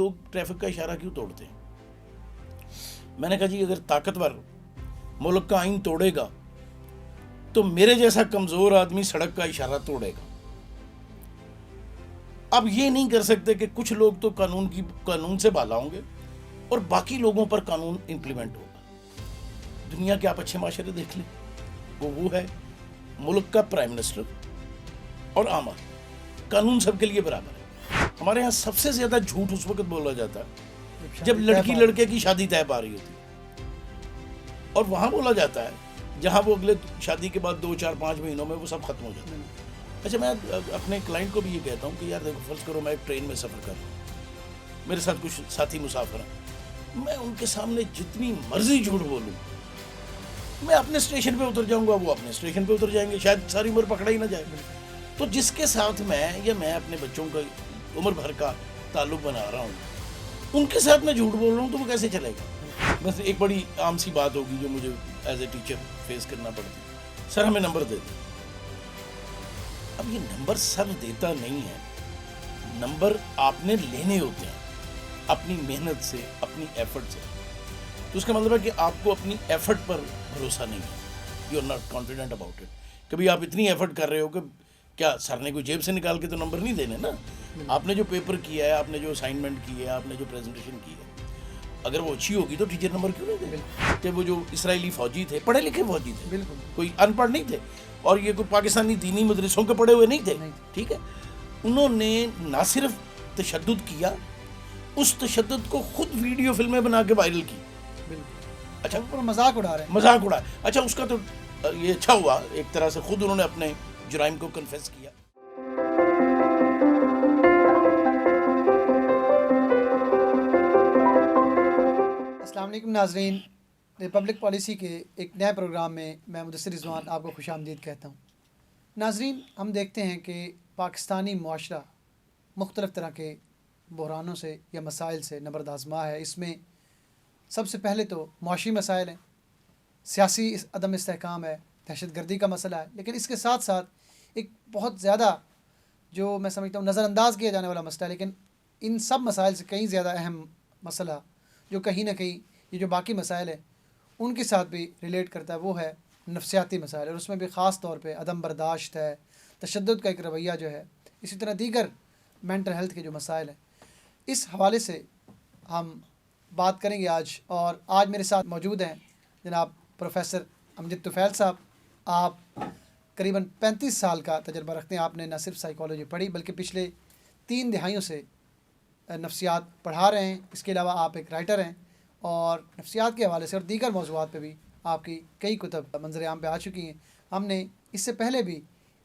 لوگ ٹریفک کا اشارہ کیوں توڑتے ہیں؟ میں نے کہا جی اگر طاقتور ملک کا آئین توڑے گا تو میرے جیسا کمزور آدمی سڑک کا اشارہ توڑے گا. اب یہ نہیں کر سکتے کہ کچھ لوگ تو قانون سے بالا ہوں گے اور باقی لوگوں پر قانون امپلیمنٹ ہوگا. دنیا کے آپ اچھے معاشرے دیکھ لیں, وہ ہے ملک کا پرائم منسٹر اور عام آدمی, قانون سب کے لیے برابر ہے. ہمارے ہاں سب سے زیادہ جھوٹ اس وقت بولا جاتا ہے جب لڑکی لڑکے کی شادی طے پا رہی ہوتی ہے, اور وہاں بولا جاتا ہے جہاں وہ اگلے شادی کے بعد 2-4-5 مہینوں میں وہ سب ختم ہو جاتا ہے. اچھا, میں اپنے کلائنٹ کو بھی یہ کہتا ہوں کہ یار دیکھو, فرض کرو میں ایک ٹرین میں سفر کر رہا ہوں, میرے ساتھ کچھ ساتھی مسافر ہیں, میں ان کے سامنے جتنی مرضی جھوٹ بولوں, میں اپنے اسٹیشن پہ اتر جاؤں گا, وہ اپنے اسٹیشن پہ اتر جائیں گے, شاید ساری عمر پکڑا ہی نہ جائے. تو جس کے ساتھ میں اپنے بچوں کا عمر بھر کا تعلق بنا رہا ہوں, ان کے ساتھ میں جھوٹ بول رہا ہوں تو وہ کیسے چلے گا؟ بس ایک بڑی عام سی بات ہوگی جو مجھے ایز اے ٹیچر فیس کرنا پڑتی, سر ہمیں نمبر دے دیں. اب یہ نمبر سر دیتا نہیں ہے, نمبر آپ نے لینے ہوتے ہیں اپنی محنت سے, اپنی ایفرٹ سے. تو اس کا مطلب ہے کہ آپ کو اپنی ایفرٹ پر بھروسہ نہیں ہے, you are not confident about it. کبھی آپ اتنی ایفرٹ کر رہے ہو کہ کیا سر نے کوئی جیب سے نکال کے تو نمبر نہیں دینے نا. آپ نے جو پیپر کیا ہے, آپ نے جو اسائنمنٹ کی ہے, آپ نے جو پریزنٹیشن کی ہے, اگر وہ اچھی ہوگی تو ٹیچر نمبر کیوں نہیں دے؟ کہ وہ جو اسرائیلی فوجی تھے, پڑھے لکھے فوجی تھے, بالکل کوئی ان پڑھ نہیں تھے, اور یہ کوئی پاکستانی دینی مدرسوں کے پڑھے ہوئے نہیں تھے, ٹھیک ہے. انہوں نے نہ صرف تشدد کیا, اس تشدد کو خود ویڈیو فلمیں بنا کے وائرل کی. اچھا, مذاق اڑا رہے ہیں, مذاق اڑا. اچھا, اس کا تو یہ اچھا ہوا, ایک طرح سے خود انہوں نے اپنے جرائم کو کنفیس کیا. السلام علیکم ناظرین, ریپبلک پالیسی کے ایک نئے پروگرام میں میں مدثر رضوان آپ کو خوش آمدید کہتا ہوں. ناظرین, ہم دیکھتے ہیں کہ پاکستانی معاشرہ مختلف طرح کے بحرانوں سے یا مسائل سے نبرد آزما ہے. اس میں سب سے پہلے تو معاشی مسائل ہیں, سیاسی عدم استحکام ہے, دہشت گردی کا مسئلہ ہے, لیکن اس کے ساتھ ساتھ ایک بہت زیادہ جو میں سمجھتا ہوں نظر انداز کیا جانے والا مسئلہ ہے, لیکن ان سب مسائل سے کہیں زیادہ اہم مسئلہ جو کہیں نہ کہیں یہ جو باقی مسائل ہیں ان کے ساتھ بھی ریلیٹ کرتا ہے, وہ ہے نفسیاتی مسائل, اور اس میں بھی خاص طور پہ عدم برداشت ہے, تشدد کا ایک رویہ جو ہے, اسی طرح دیگر مینٹل ہیلتھ کے جو مسائل ہیں. اس حوالے سے ہم بات کریں گے آج, اور آج میرے ساتھ موجود ہیں جناب پروفیسر امجد طفیل صاحب. آپ قریباً 35 سال کا تجربہ رکھتے ہیں. آپ نے نہ صرف سائیکالوجی پڑھی بلکہ پچھلے 3 دہائیوں سے نفسیات پڑھا رہے ہیں. اس کے علاوہ آپ ایک رائٹر ہیں, اور نفسیات کے حوالے سے اور دیگر موضوعات پہ بھی آپ کی کئی کتب منظر عام پہ آ چکی ہیں. ہم نے اس سے پہلے بھی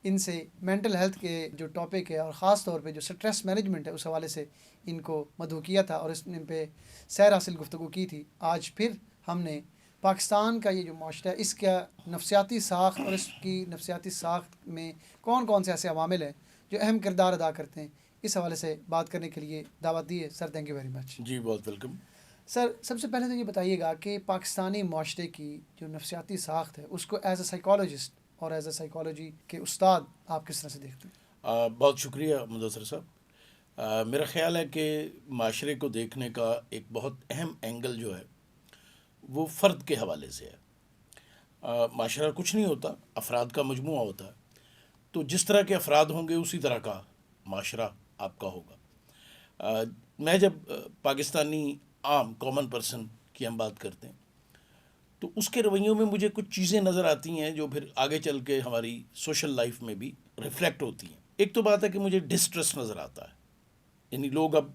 ان سے مینٹل ہیلتھ کے جو ٹاپک ہے اور خاص طور پہ جو سٹریس مینجمنٹ ہے اس حوالے سے ان کو مدعو کیا تھا اور اس پہ سیر حاصل گفتگو کی تھی. آج پھر ہم نے پاکستان کا یہ جو معاشرہ ہے اس کا نفسیاتی ساخت اور اس کی نفسیاتی ساخت میں کون کون سے ایسے عوامل ہیں جو اہم کردار ادا کرتے ہیں, اس حوالے سے بات کرنے کے لیے دعوت دی ہے. Sir thank you very much. جی, بہت ویلکم. سر, سب سے پہلے تو یہ بتائیے گا کہ پاکستانی معاشرے کی جو نفسیاتی ساخت ہے اس کو ایز اے سائیکالوجسٹ اور ایز اے سائیکالوجی کے استاد آپ کس طرح سے دیکھتے ہیں؟ بہت شکریہ مدثر صاحب. میرا خیال ہے کہ معاشرے کو دیکھنے کا ایک بہت اہم اینگل جو ہے وہ فرد کے حوالے سے ہے. معاشرہ کچھ نہیں ہوتا, افراد کا مجموعہ ہوتا ہے. تو جس طرح کے افراد ہوں گے اسی طرح کا معاشرہ آپ کا ہوگا. میں جب پاکستانی عام کامن پرسن کی ہم بات کرتے ہیں تو اس کے رویوں میں مجھے کچھ چیزیں نظر آتی ہیں جو پھر آگے چل کے ہماری سوشل لائف میں بھی ریفلیکٹ ہوتی ہیں. ایک تو بات ہے کہ مجھے ڈسٹرس نظر آتا ہے, یعنی لوگ اب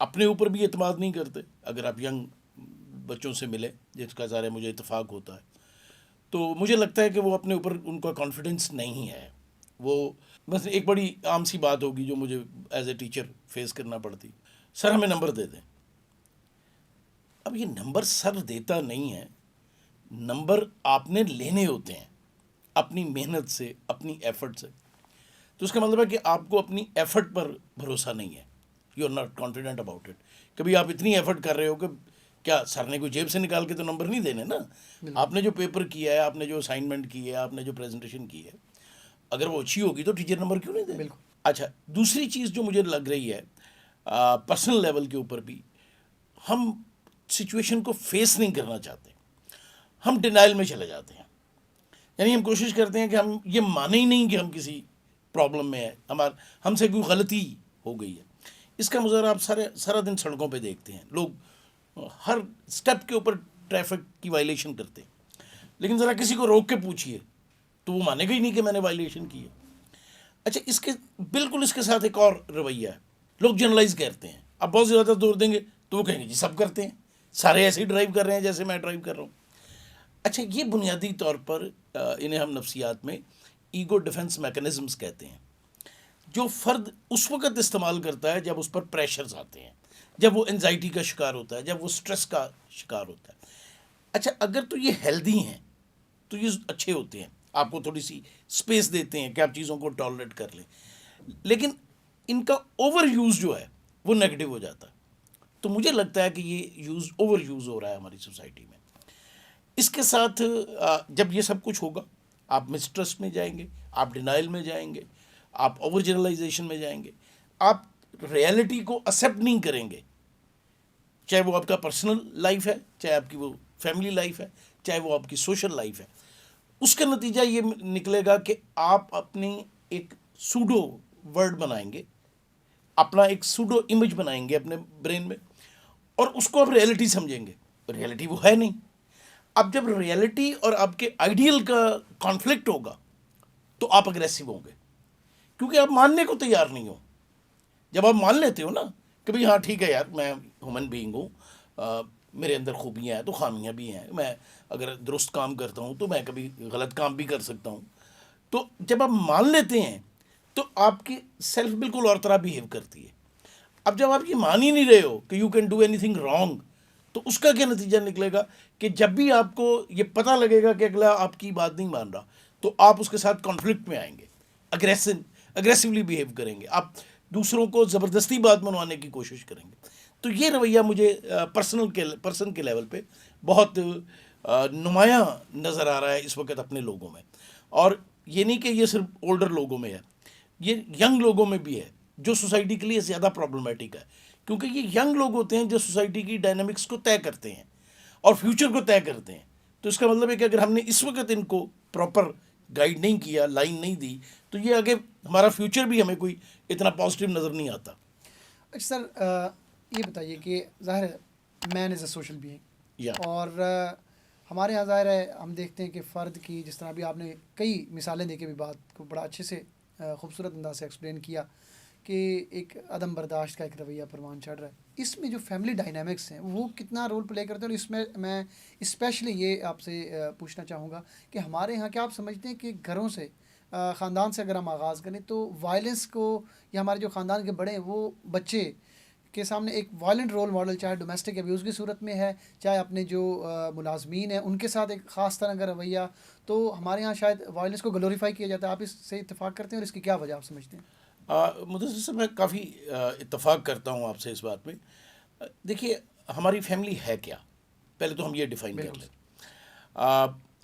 اپنے اوپر بھی اعتماد نہیں کرتے. اگر آپ ینگ بچوں سے ملیں جس کا ظاہر مجھے اتفاق ہوتا ہے تو مجھے لگتا ہے کہ وہ اپنے اوپر ان کا کانفیڈنس نہیں ہے. وہ بس ایک بڑی عام سی بات ہوگی جو مجھے ایز اے ٹیچر فیس کرنا پڑتی, سر ہمیں نمبر دے دیں. اب یہ نمبر سر دیتا نہیں ہے, نمبر آپ نے لینے ہوتے ہیں اپنی محنت سے, اپنی ایفرٹ سے. تو اس کا مطلب ہے کہ آپ کو اپنی ایفرٹ پر بھروسہ نہیں ہے, you are not confident about it. کبھی آپ اتنی ایفرٹ کر رہے ہو کہ کیا سر نے کوئی جیب سے نکال کے تو نمبر نہیں دینے نا. آپ نے جو پیپر کیا ہے, آپ نے جو اسائنمنٹ کی ہے, آپ نے جو پریزنٹیشن کی ہے, اگر وہ اچھی ہوگی تو ٹیچر نمبر کیوں نہیں دے. بالکل. اچھا, دوسری چیز جو مجھے لگ رہی ہے پرسنل لیول کے اوپر بھی ہم سچویشن کو فیس نہیں کرنا چاہتے, ہم ڈینائل میں چلے جاتے ہیں. یعنی ہم کوشش کرتے ہیں کہ ہم یہ مانیں ہی نہیں کہ ہم کسی پرابلم میں ہیں, ہم سے کوئی غلطی ہو گئی ہے. اس کا مظاہرہ آپ سارا دن سڑکوں پہ دیکھتے ہیں, لوگ ہر سٹیپ کے اوپر ٹریفک کی وائلیشن کرتے ہیں, لیکن ذرا کسی کو روک کے پوچھیے تو وہ مانے گا ہی نہیں کہ میں نے وائلیشن کی ہے. اچھا, بالکل اس کے ساتھ ایک اور رویہ ہے, لوگ جنرلائز کرتے ہیں. اب بہت زیادہ زور دیں گے تو وہ کہیں گے جی سب کرتے ہیں, سارے ایسے ہی ڈرائیو کر رہے ہیں جیسے میں ڈرائیو کر رہا ہوں. اچھا, یہ بنیادی طور پر انہیں ہم نفسیات میں ایگو ڈیفنس میکانزمز کہتے ہیں, جو فرد اس وقت استعمال کرتا ہے جب اس پر پریشرز آتے ہیں, جب وہ انزائٹی کا شکار ہوتا ہے, جب وہ سٹریس کا شکار ہوتا ہے. اچھا, اگر تو یہ ہیلدی ہیں تو یہ اچھے ہوتے ہیں, آپ کو تھوڑی سی اسپیس دیتے ہیں کہ آپ چیزوں کو ٹالریٹ کر لیں, لیکن ان کا اوور یوز جو ہے وہ نیگیٹو ہو جاتا ہے. تو مجھے لگتا ہے کہ یہ اوور یوز ہو رہا ہے ہماری سوسائٹی میں. اس کے ساتھ جب یہ سب کچھ ہوگا, آپ مسٹرسٹ میں جائیں گے, آپ ڈینائل میں جائیں گے, آپ اوور جنرلائزیشن میں جائیں گے, آپ ریئلٹی کو ایکسیپٹ نہیں کریں گے, چاہے وہ آپ کا پرسنل لائف ہے, چاہے آپ کی وہ فیملی لائف ہے, چاہے وہ آپ کی سوشل لائف ہے. اس کا نتیجہ یہ نکلے گا کہ آپ اپنی ایک سوڈو ورڈ بنائیں گے, اپنا ایک سوڈو امیج بنائیں گے اپنے برین میں, اور اس کو آپ ریئلٹی سمجھیں گے. ریئلٹی وہ ہے نہیں. اب جب ریئلٹی اور آپ کے آئیڈیل کا کانفلکٹ ہوگا تو آپ اگریسو ہوں گے, کیونکہ آپ ماننے کو تیار نہیں ہو. جب آپ مان لیتے ہو نا کہ بھئی ہاں ٹھیک ہے یار, میں ہیومن بینگ ہوں, میرے اندر خوبیاں ہیں تو خامیاں بھی ہیں, میں اگر درست کام کرتا ہوں تو میں کبھی غلط کام بھی کر سکتا ہوں. تو جب آپ مان لیتے ہیں تو آپ کی سیلف بالکل اور طرح بیہیو کرتی ہے. اب جب آپ یہ مان ہی نہیں رہے ہو کہ you can do any thing wrong, تو اس کا کیا نتیجہ نکلے گا کہ جب بھی آپ کو یہ پتہ لگے گا کہ اگلا آپ کی بات نہیں مان رہا تو آپ اس کے ساتھ کانفلکٹ میں آئیں گے, اگریسولی بیہیو کریں گے, آپ دوسروں کو زبردستی بات منوانے کی کوشش کریں گے. تو یہ رویہ مجھے پرسن کے لیول پہ بہت نمایاں نظر آ رہا ہے اس وقت اپنے لوگوں میں. اور یہ نہیں کہ یہ صرف اولڈر لوگوں میں ہے, یہ ینگ لوگوں میں بھی ہے, جو سوسائٹی کے لیے زیادہ پرابلمٹک ہے, کیونکہ یہ ینگ لوگ ہوتے ہیں جو سوسائٹی کی ڈائنامکس کو طے کرتے ہیں اور فیوچر کو طے کرتے ہیں. تو اس کا مطلب ہے کہ اگر ہم نے اس وقت ان کو پراپر گائیڈ نہیں کیا, لائن نہیں دی, تو یہ آگے ہمارا فیوچر بھی ہمیں کوئی اتنا پازیٹیو نظر نہیں آتا. اچھا سر, یہ بتائیے کہ ظاہر ہے مین از اے سوشل بینگ, اور ہمارے یہاں ظاہر ہے ہم دیکھتے ہیں کہ فرد کی, جس طرح بھی آپ نے کئی مثالیں دے کے بھی بات کو بڑا اچھے سے خوبصورت انداز سے ایکسپلین کیا کہ ایک عدم برداشت کا ایک رویہ پروان چڑھ رہا ہے. اس میں جو فیملی ڈائنامکس ہیں وہ کتنا رول پلے کرتے ہیں, اور اس میں میں اسپیشلی یہ آپ سے پوچھنا چاہوں گا کہ ہمارے یہاں کیا آپ سمجھتے ہیں کہ گھروں سے, خاندان سے اگر ہم آغاز کریں تو وائلنس کو, یا ہمارے جو خاندان کے بڑے ہیں وہ بچے کے سامنے ایک وائلنٹ رول ماڈل, چاہے ڈومیسٹک ابیوز کی صورت میں ہے, چاہے اپنے جو ملازمین ہیں ان کے ساتھ ایک خاص طرح کا رویہ, تو ہمارے ہاں شاید وائلنس کو گلوریفائی کیا جاتا ہے. آپ اس سے اتفاق کرتے ہیں, اور اس کی کیا وجہ آپ سمجھتے ہیں؟ مدثر صاحب, میں کافی اتفاق کرتا ہوں آپ سے اس بات میں. دیکھیے, ہماری فیملی ہے کیا, پہلے تو ہم یہ ڈیفائن کر لیں.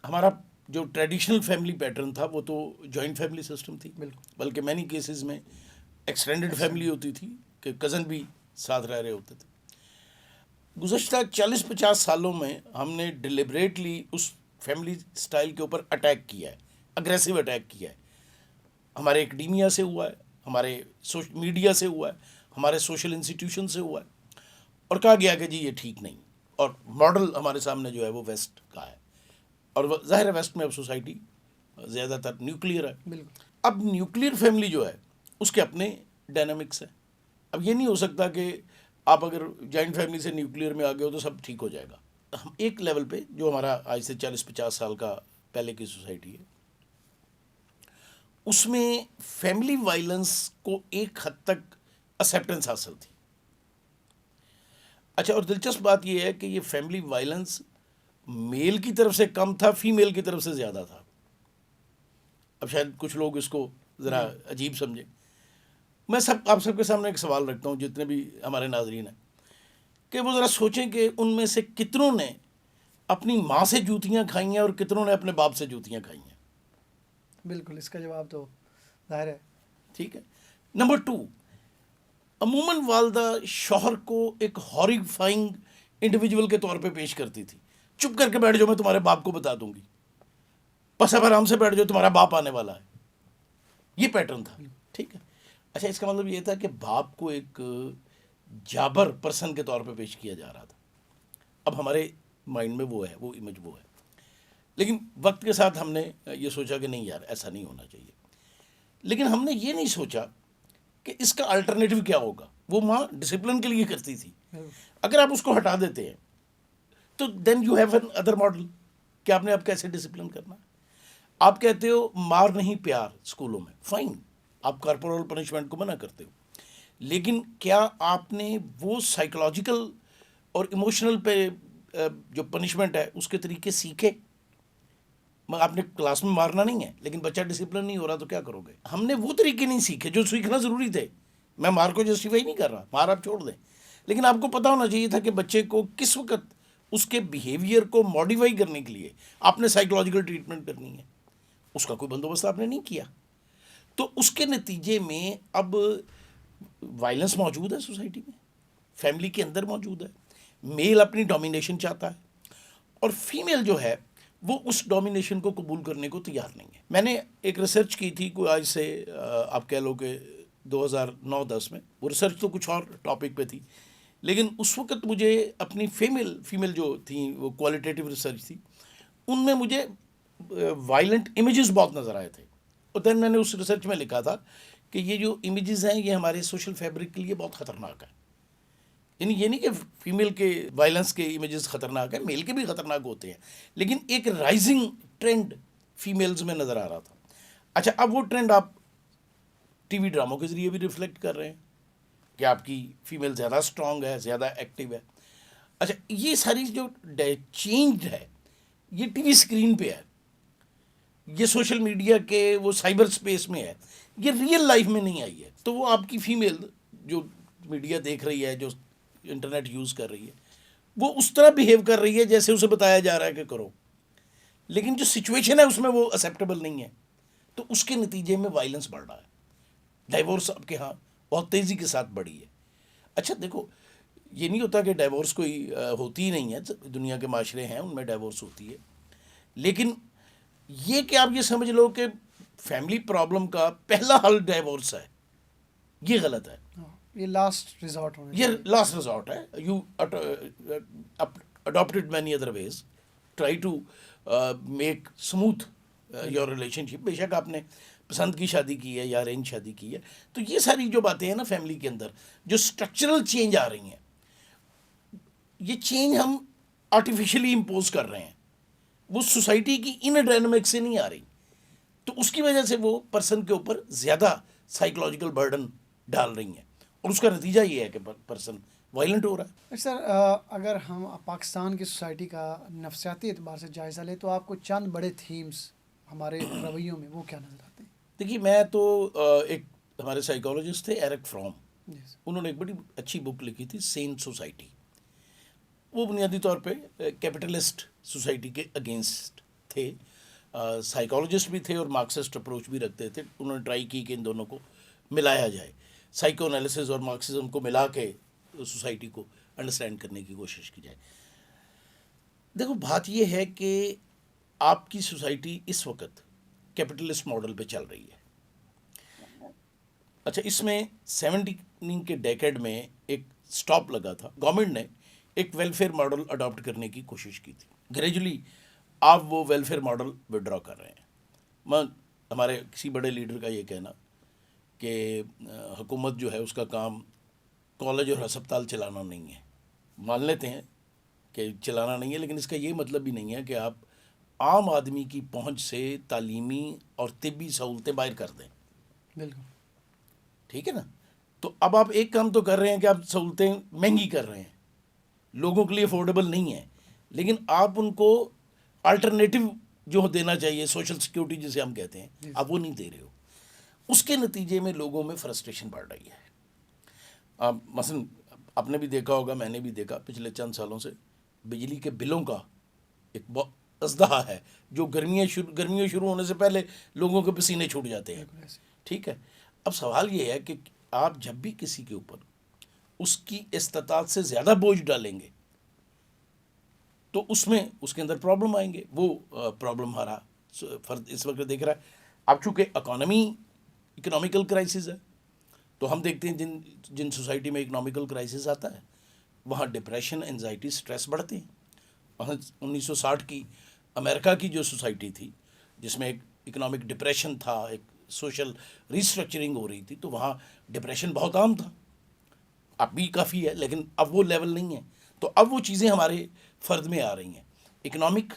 ہمارا جو ٹریڈیشنل فیملی پیٹرن تھا وہ تو جوائنٹ فیملی سسٹم تھی, بلکہ مینی کیسز میں ایکسٹینڈڈ فیملی ہوتی تھی کہ کزن بھی ساتھ رہ رہے ہوتے تھے. گزشتہ 40-50 سالوں میں ہم نے ڈیلیبریٹلی اس فیملی سٹائل کے اوپر اٹیک کیا ہے, اگریسو اٹیک کیا ہے. ہمارے ایکڈیمیا سے ہوا ہے, ہمارے میڈیا سے ہوا ہے, ہمارے سوشل انسٹیٹیوشن سے ہوا ہے, اور کہا گیا کہ جی یہ ٹھیک نہیں. اور ماڈل ہمارے سامنے جو ہے وہ ویسٹ کا ہے, اور ظاہر ہے ویسٹ میں اب سوسائٹی زیادہ تر نیوکلیئر ہے. بالکل. اب نیوکلیئر فیملی جو ہے اس کے اپنے ڈائنامکس ہیں. اب یہ نہیں ہو سکتا کہ آپ اگر جوائنٹ فیملی سے نیوکلیئر میں آ گئے ہو تو سب ٹھیک ہو جائے گا. ہم ایک لیول پہ, جو ہمارا آج سے 40-50 سال کا پہلے کی سوسائٹی ہے, اس میں فیملی وائلنس کو ایک حد تک ایکسیپٹنس حاصل تھی. اچھا, اور دلچسپ بات یہ ہے کہ یہ فیملی وائلنس میل کی طرف سے کم تھا, فیمیل کی طرف سے زیادہ تھا. اب شاید کچھ لوگ اس کو ذرا عجیب سمجھیں. میں آپ سب کے سامنے ایک سوال رکھتا ہوں, جتنے بھی ہمارے ناظرین ہیں, کہ وہ ذرا سوچیں کہ ان میں سے کتنوں نے اپنی ماں سے جوتیاں کھائی ہیں اور کتنوں نے اپنے باپ سے جوتیاں کھائی ہیں. بالکل, اس کا جواب تو ظاہر ہے. ٹھیک ہے. نمبر 2, عموماً والدہ شوہر کو ایک ہاریفائنگ انڈیویجول کے طور پہ پیش کرتی تھی. چپ کر کے بیٹھ جاؤ, میں تمہارے باپ کو بتا دوں گی. بس اب آرام سے بیٹھ جاؤ, تمہارا باپ آنے والا ہے. یہ پیٹرن تھا. ٹھیک ہے. اچھا, اس کا مطلب یہ تھا کہ باپ کو ایک جابر پرسن کے طور پہ پیش کیا جا رہا تھا. اب ہمارے مائنڈ میں وہ ہے, وہ امیج وہ ہے. لیکن وقت کے ساتھ ہم نے یہ سوچا کہ نہیں یار, ایسا نہیں ہونا چاہیے. لیکن ہم نے یہ نہیں سوچا کہ اس کا الٹرنیٹو کیا ہوگا. وہ ماں ڈسپلن کے لیے کرتی تھی. اگر آپ اس کو ہٹا دیتے ہیں تو then you have another model کہ آپ نے اب کیسے ڈسپلن کرنا ہے. آپ کہتے ہو مار نہیں پیار اسکولوں میں, فائن, آپ کارپورل پنشمنٹ کو منع کرتے ہو. لیکن کیا آپ نے وہ سائیکولوجیکل اور ایموشنل پہ جو پنشمنٹ ہے اس کے طریقے سیکھے؟ آپ نے کلاس میں مارنا نہیں ہے, لیکن بچہ ڈسپلن نہیں ہو رہا تو کیا کرو گے؟ ہم نے وہ طریقے نہیں سیکھے جو سیکھنا ضروری تھے. میں مار کو جسٹیفائی نہیں کر رہا, مار آپ چھوڑ دیں, لیکن آپ کو پتہ ہونا چاہیے تھا کہ بچے کو کس وقت اس کے بیہیویئر کو ماڈیفائی کرنے کے لیے آپ نے سائیکولوجیکل ٹریٹمنٹ کرنی ہے. اس کا کوئی بندوبست آپ نے نہیں کیا. تو اس کے نتیجے میں اب وائلنس موجود ہے سوسائٹی میں, فیملی کے اندر موجود ہے. میل اپنی ڈومینیشن چاہتا ہے اور فیمیل جو ہے وہ اس ڈومینیشن کو قبول کرنے کو تیار نہیں ہے. میں نے ایک ریسرچ کی تھی کوئی آج سے آپ کہہ لو کہ 2009-10 میں. وہ ریسرچ تو کچھ اور ٹاپک پہ تھی, لیکن اس وقت مجھے اپنی فیمیل جو تھیں وہ کوالٹیٹیو ریسرچ تھی, ان میں مجھے وائلنٹ امیجز بہت نظر آئے تھے. اور دین میں نے اس ریسرچ میں لکھا تھا کہ یہ جو امیجز ہیں یہ ہمارے سوشل فیبرک کے لیے بہت خطرناک ہے. یعنی یہ نہیں کہ فیمیل کے وائلنس کے امیجز خطرناک ہیں, میل کے بھی خطرناک ہوتے ہیں, لیکن ایک رائزنگ ٹرینڈ فیمیلز میں نظر آ رہا تھا. اچھا, اب وہ ٹرینڈ آپ ٹی وی ڈراموں کے ذریعے بھی ریفلیکٹ کر رہے ہیں کہ آپ کی فیمیل زیادہ اسٹرانگ ہے, زیادہ ایکٹیو ہے. اچھا, یہ ساری جو چینج ہے یہ ٹی وی اسکرین پہ ہے, یہ سوشل میڈیا کے وہ سائبر اسپیس میں ہے, یہ ریئل لائف میں نہیں آئی ہے. تو وہ آپ کی فیمیل جو میڈیا دیکھ رہی ہے, جو انٹرنیٹ یوز کر رہی ہے, وہ اس طرح بیہیو کر رہی ہے جیسے اسے بتایا جا رہا ہے کہ کرو, لیکن جو سچویشن ہے اس میں وہ ایکسیپٹیبل نہیں ہے. تو اس کے نتیجے میں وائلنس بڑھ رہا ہے. ڈائیورس آپ کے ہاں بہت تیزی کے ساتھ بڑھی ہے. اچھا دیکھو, یہ نہیں ہوتا کہ ڈائیورس کوئی ہوتی ہی نہیں ہے, دنیا کے معاشرے ہیں ان میں ڈائیورس ہوتی ہے, لیکن یہ کہ آپ یہ سمجھ لو کہ فیملی پرابلم کا پہلا حل ڈائیورس ہے, یہ غلط ہے. یہ لاسٹ ریزورٹ ہونا یہ لاسٹ ریزورٹ ہے. You adapted many other ways, try to make smooth your relationship. بے شک آپ نے پسند کی شادی کی ہے یا ارینج شادی کی ہے, تو یہ ساری جو باتیں ہیں نا فیملی کے اندر جو اسٹرکچرل چینج آ رہی ہیں, یہ چینج ہم آرٹیفیشلی امپوز کر رہے ہیں, وہ سوسائٹی کی ان ڈائنامک سے نہیں آ رہی. تو اس کی وجہ سے وہ پرسن کے اوپر زیادہ سائیکولوجیکل برڈن ڈال رہی ہیں, اور اس کا نتیجہ یہ ہے کہ پرسن وائلنٹ ہو رہا ہے. سر, اگر ہم پاکستان کی سوسائٹی کا نفسیاتی اعتبار سے جائزہ لیں تو آپ کو چند بڑے تھیمز ہمارے رویوں میں وہ کیا نظر آتے ہیں؟ دیکھیے, میں تو ایک ہمارے سائیکالوجسٹ تھے ایرک فرام, انہوں نے ایک بڑی اچھی بک لکھی تھی سین سوسائٹی. وہ بنیادی طور پہ کیپٹلسٹ سوسائٹی کے اگینسٹ تھے, سائیکالوجسٹ بھی تھے اور مارکسسٹ اپروچ بھی رکھتے تھے. انہوں نے ٹرائی کی کہ ان دونوں کو ملایا جائے, سائیکو انالیسز اور مارکسزم کو ملا کے سوسائٹی کو انڈرسٹینڈ کرنے کی کوشش کی جائے. دیکھو, بات یہ ہے کہ آپ کی سوسائٹی اس وقت کیپٹلسٹ ماڈل پہ چل رہی ہے. اچھا, اس میں 70 کے ڈیکیڈ میں ایک سٹاپ لگا تھا. گورنمنٹ نے ایک ویلفیئر ماڈل اڈاپٹ کرنے کی کوشش کی تھی. گریجولی آپ وہ ویلفیئر ماڈل وڈرا کر رہے ہیں. ہمارے کسی بڑے لیڈر کا یہ کہنا کہ حکومت جو ہے اس کا کام کالج اور ہسپتال چلانا نہیں ہے. مان لیتے ہیں کہ چلانا نہیں ہے, لیکن اس کا یہ مطلب بھی نہیں ہے کہ آپ عام آدمی کی پہنچ سے تعلیمی اور طبی سہولتیں باہر کر دیں. بالکل ٹھیک ہے نا. تو اب آپ ایک کام تو کر رہے ہیں کہ آپ سہولتیں مہنگی کر رہے ہیں, لوگوں کے لیے افورڈیبل نہیں ہیں, لیکن آپ ان کو الٹرنیٹو جو دینا چاہیے, سوشل سیکورٹی جسے ہم کہتے ہیں, آپ وہ نہیں دے رہے ہو. اس کے نتیجے میں لوگوں میں فرسٹریشن بڑھ رہی ہے. مثلاً آپ نے بھی دیکھا ہوگا, میں نے بھی دیکھا, پچھلے چند سالوں سے بجلی کے بلوں کا ایک ازدہا ہے جو گرمیاں شروع ہونے سے پہلے لوگوں کے پسینے چھوٹ جاتے ہیں. ٹھیک ہے. اب سوال یہ ہے کہ آپ جب بھی کسی کے اوپر اس کی استطاعت سے زیادہ بوجھ ڈالیں گے تو اس میں اس کے اندر پرابلم آئیں گے. وہ پرابلم ہمارا فرد اس وقت دیکھ رہا ہے. اب چونکہ اکنامیکل کرائسس ہے تو ہم دیکھتے ہیں جن سوسائٹی میں اکنامیکل کرائسس آتا ہے وہاں ڈپریشن، انزائٹی، سٹریس بڑھتے ہیں. 1960 کی امریکہ کی جو سوسائٹی تھی جس میں ایک اکنامک ڈپریشن تھا، ایک سوشل ریسٹرکچرنگ ہو رہی تھی، تو وہاں ڈپریشن بہت عام تھا. اب بھی کافی ہے لیکن اب وہ لیول نہیں ہے. تو اب وہ چیزیں ہمارے فرد میں آ رہی ہیں. اکنامک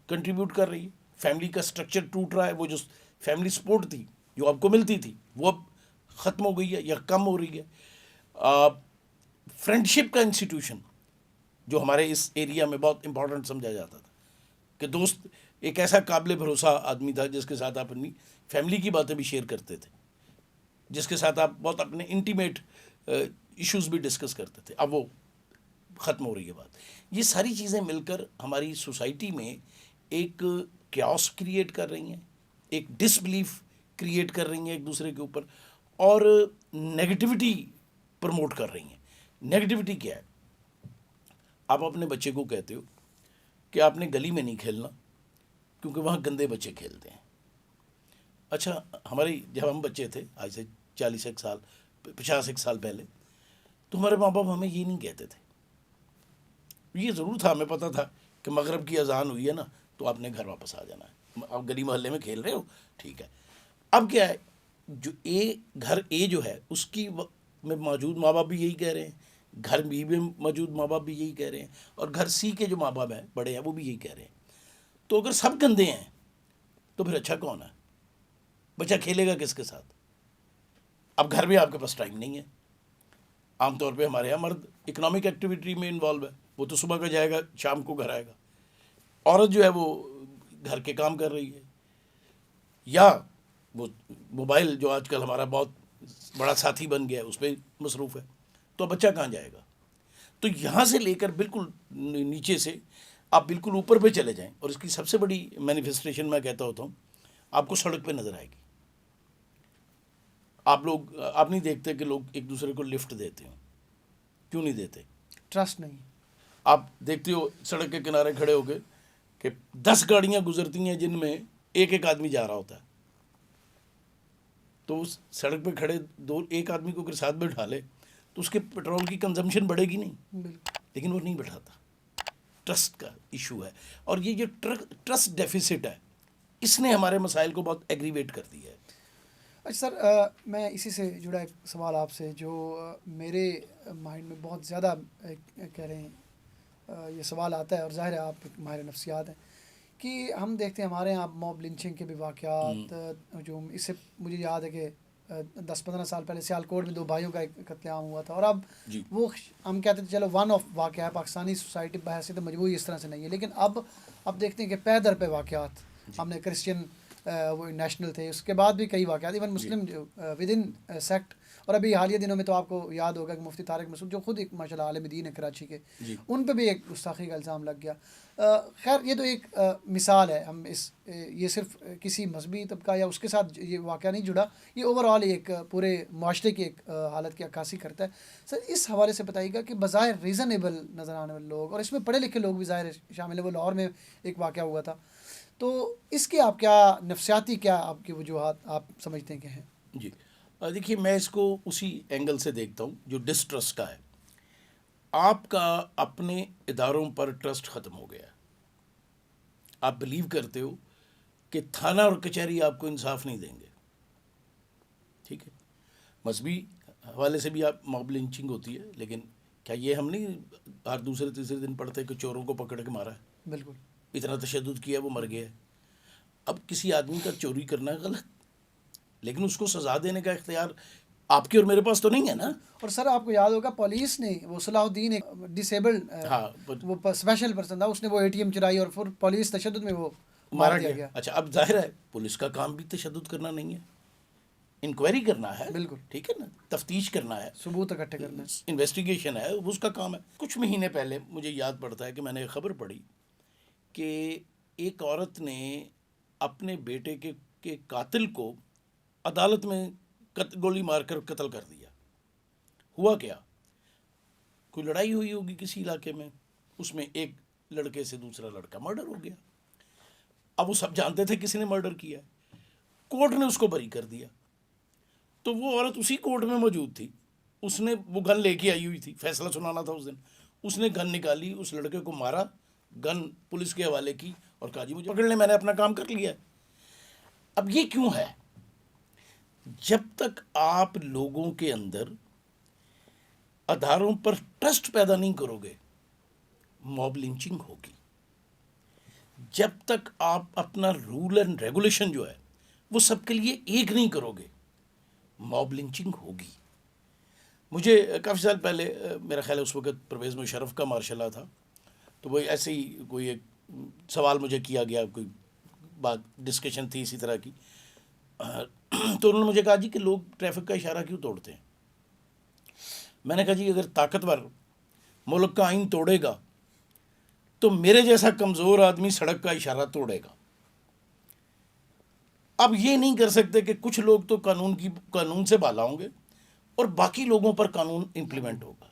کنٹریبیوٹ کر رہی ہے، فیملی کا سٹرکچر ٹوٹ رہا ہے. وہ جو فیملی سپورٹ تھی جو آپ کو ملتی تھی وہ اب ختم ہو گئی ہے یا کم ہو رہی ہے. فرینڈ شپ کا انسٹیٹیوشن جو ہمارے اس ایریا میں بہت امپورٹنٹ سمجھا جاتا تھا کہ دوست ایک ایسا قابل بھروسہ آدمی تھا جس کے ساتھ آپ اپنی فیملی کی باتیں بھی شیئر کرتے تھے، جس کے ساتھ آپ بہت اپنے انٹیمیٹ ایشوز بھی ڈسکس کرتے تھے. اب وہ ختم ہو رہی ہے بات. یہ ساری چیزیں مل کر ہماری سوسائٹی میں ایک کیوس کریٹ کر رہی ہیں، ایک ڈس بلیف کریٹ کر رہی ہیں ایک دوسرے کے اوپر، اور نیگیٹیوٹی پروموٹ کر رہی ہیں. نیگیٹیوٹی کیا ہے؟ آپ اپنے بچے کو کہتے ہو کہ آپ نے گلی میں نہیں کھیلنا کیونکہ وہاں گندے بچے کھیلتے ہیں. اچھا، جب ہم بچے تھے آج سے 50 سال پہلے، تو ہمارے ماں باپ ہمیں یہ نہیں کہتے تھے. یہ ضرور تھا، ہمیں پتہ تھا کہ مغرب کی اذان ہوئی ہے نا تو آپ نے گھر واپس آ جانا ہے. آپ گلی محلے میں کھیل رہے ہو، ٹھیک ہے. اب کیا ہے، جو گھر اے جو ہے اس کی میں موجود ماں باپ بھی یہی کہہ رہے ہیں، گھر بی میں موجود ماں باپ بھی یہی کہہ رہے ہیں، اور گھر سی کے جو ماں باپ ہیں بڑے ہیں وہ بھی یہی کہہ رہے ہیں. تو اگر سب گندے ہیں تو پھر اچھا کون ہے؟ بچہ کھیلے گا کس کے ساتھ؟ اب گھر میں آپ کے پاس ٹائم نہیں ہے. عام طور پہ ہمارے یہاں مرد اکنامک ایکٹیویٹی میں انوالو ہے، وہ تو صبح کا جائے گا شام کو گھر آئے گا. عورت جو ہے وہ گھر کے کام کر رہی ہے، یا وہ موبائل جو آج کل ہمارا بہت بڑا ساتھی بن گیا ہے اس پہ مصروف ہے. تو بچہ کہاں جائے گا؟ تو یہاں سے لے کر بالکل نیچے سے آپ بالکل اوپر پہ چلے جائیں، اور اس کی سب سے بڑی مینیفیسٹیشن میں کہتا ہوتا ہوں آپ کو سڑک پہ نظر آئے گی. آپ نہیں دیکھتے کہ لوگ ایک دوسرے کو لفٹ دیتے ہوں؟ کیوں نہیں دیتے؟ ٹرسٹ نہیں. آپ دیکھتے ہو سڑک کے کنارے کھڑے ہو کے کہ 10 گاڑیاں گزرتی ہیں جن میں ایک آدمی جا رہا ہوتا ہے. تو اس سڑک پہ کھڑے ایک آدمی کو اگر ساتھ بٹھا لے تو اس کے پیٹرول کی کنزمپشن بڑھے گی نہیں، بالکل. لیکن وہ نہیں بٹھاتا. ٹرسٹ کا ایشو ہے، اور یہ جو ٹرسٹ ڈیفیسٹ ہے اس نے ہمارے مسائل کو بہت ایگریویٹ کر دیا ہے. اچھا سر، میں اسی سے جڑا ایک سوال آپ سے جو میرے مائنڈ میں بہت زیادہ کہہ رہے ہیں یہ سوال آتا ہے، اور ظاہر ہے آپ ماہر نفسیات ہیں، کہ ہم دیکھتے ہیں ہمارے یہاں موب لنچنگ کے بھی واقعات جو اس سے مجھے یاد ہے کہ 10-15 سال پہلے سیالکوٹ میں 2 بھائیوں کا ایک قتل عام ہوا تھا. اور اب جی وہ ہم کہتے تھے چلو ون آف واقعہ ہے، پاکستانی سوسائٹی بحیثیت مجموعی اس طرح سے نہیں ہے، لیکن اب دیکھتے ہیں کہ پے در پہ واقعات. ہم نے کرسچین وہ نیشنل تھے، اس کے بعد بھی کئی واقعات، ایون مسلم جو ود ان سیکٹ. اور ابھی حالیہ دنوں میں تو آپ کو یاد ہوگا کہ مفتی طارق مسعود جو خود ایک ماشاء اللہ عالم دین ہے کراچی کے، ان پہ بھی ایک گستاخی کا الزام لگ گیا. خیر یہ تو ایک مثال ہے، ہم یہ صرف کسی مذہبی طبقہ یا اس کے ساتھ یہ واقعہ نہیں جڑا، یہ اوور آل ایک پورے معاشرے کی ایک حالت کی عکاسی کرتا ہے. سر اس حوالے سے بتائیے گا کہ بظاہر ریزنیبل نظر آنے والے لوگ، اور اس میں پڑھے لکھے لوگ بھی ظاہر شامل ہیں، وہ لاہور میں ایک واقعہ ہوا تھا، تو اس کے آپ کیا نفسیاتی کیا آپ کی وجوہات آپ سمجھتے ہیں کہ ہیں؟ جی دیکھیے، میں اس کو اسی اینگل سے دیکھتا ہوں جو ڈسٹرسٹ کا ہے. آپ کا اپنے اداروں پر ٹرسٹ ختم ہو گیا ہے. آپ بلیو کرتے ہو کہ تھانہ اور کچہری آپ کو انصاف نہیں دیں گے. ٹھیک ہے، مذہبی حوالے سے بھی آپ موب لنچنگ ہوتی ہے، لیکن کیا یہ ہم نہیں ہر دوسرے تیسرے دن پڑھتے کہ چوروں کو پکڑ کے مارا ہے، بالکل. اتنا تشدد کیا وہ مر گیا ہے. اب کسی آدمی کا چوری کرنا غلط، لیکن اس کو سزا دینے کا اختیار آپ کے اور میرے پاس تو نہیں ہے نا. اور سر آپ کو یاد ہوگا پولیس نے وہ صلاح الدین ایک ڈسیبلڈ وہ اسپیشل پرسن تھا، اس نے وہ اے ٹی ایم چرائی اور پھر پولیس تشدد میں وہ مارا دیا گیا. اچھا، اب ظاہر ہے پولیس کا کام بھی تشدد کرنا نہیں ہے، انکوائری کرنا ہے. بالکل ٹھیک ہے نا، تفتیش کرنا ہے، ثبوت اکٹھے کرنا ہے، انویسٹیگیشن ہے، اس کا کام ہے. کچھ مہینے پہلے مجھے یاد پڑتا ہے کہ میں نے ایک خبر پڑھی کہ ایک عورت نے اپنے بیٹے کے قاتل کو عدالت میں گولی مار کر قتل کر دیا. ہوا کیا کوئی لڑائی ہوئی ہوگی کسی علاقے میں, اس میں ایک لڑکے سے دوسرا لڑکا مرڈر ہو گیا. اب وہ سب جانتے تھے کسی نے مرڈر کیا ہے, کورٹ نے اس کو بری کر دیا. تو وہ عورت اسی کورٹ میں موجود تھی, اس نے وہ گن لے کے آئی ہوئی تھی, فیصلہ سنانا تھا اس دن. اس نے گن نکالی, اس لڑکے کو مارا, گن پولیس کے حوالے کی اور کہا جی مجھے پکڑ لیں, میں نے اپنا کام کر لیا. اب یہ کیوں ہے؟ جب تک آپ لوگوں کے اندر اداروں پر ٹرسٹ پیدا نہیں کرو گے, موب لنچنگ ہوگی. جب تک آپ اپنا رول اینڈ ریگولیشن جو ہے وہ سب کے لیے ایک نہیں کرو گے, موب لنچنگ ہوگی. مجھے کافی سال پہلے, میرا خیال ہے اس وقت پرویز مشرف کا مارشل لا تھا, تو وہ ایسے ہی کوئی ایک سوال مجھے کیا گیا, کوئی بات ڈسکشن تھی اسی طرح کی, تو انہوں نے مجھے کہا جی کہ لوگ ٹریفک کا اشارہ کیوں توڑتے ہیں. میں نے کہا جی اگر طاقتور ملک کا آئین توڑے گا تو میرے جیسا کمزور آدمی سڑک کا اشارہ توڑے گا. اب یہ نہیں کر سکتے کہ کچھ لوگ تو قانون سے بالا ہوں گے اور باقی لوگوں پر قانون امپلیمنٹ ہوگا.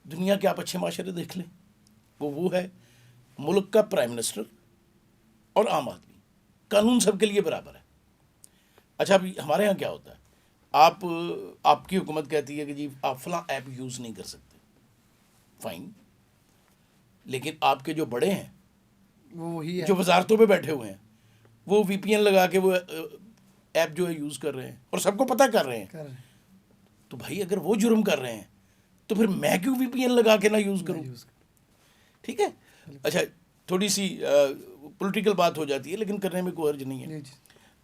دنیا کے آپ اچھے معاشرے دیکھ لیں, وہ ہے ملک کا پرائم منسٹر اور عام آدمی, قانون سب کے لیے برابر ہے. اچھا ابھی ہمارے ہاں کیا ہوتا ہے, آپ کی حکومت کہتی ہے کہ جی آپ فلاں ایپ یوز نہیں کر سکتے, فائن, لیکن آپ کے جو بڑے ہیں وہی جو وزارتوں پہ بیٹھے ہوئے ہیں وہ وی پی این لگا کے وہ ایپ جو ہے یوز کر رہے ہیں اور سب کو پتہ کر رہے ہیں. تو بھائی اگر وہ جرم کر رہے ہیں تو پھر میں کیوں وی پی این لگا کے نہ یوز کروں؟ ٹھیک ہے. اچھا تھوڑی سی پولیٹیکل بات ہو جاتی ہے لیکن کرنے میں کوئی حرج نہیں ہے.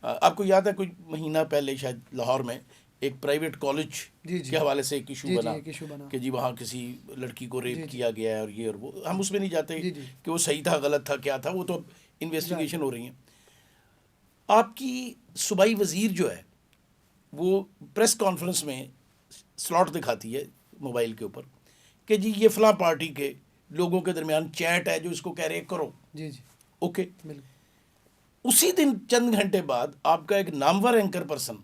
آپ کو یاد ہے کوئی مہینہ پہلے شاید لاہور میں ایک پرائیویٹ کالج کے حوالے سے ایک ایشو بنا کہ جی وہاں کسی لڑکی کو ریپ کیا گیا ہے اور یہ اور وہ. ہم اس میں نہیں جاتے کہ وہ صحیح تھا غلط تھا کیا تھا, وہ تو انویسٹیگیشن ہو رہی ہیں. آپ کی صوبائی وزیر جو ہے وہ پریس کانفرنس میں سلاٹ دکھاتی ہے موبائل کے اوپر کہ جی یہ فلاں پارٹی کے لوگوں کے درمیان چیٹ ہے جو اس کو کہہ رہے کرو. اوکے. اسی دن چند گھنٹے بعد آپ کا ایک نامور اینکر پرسن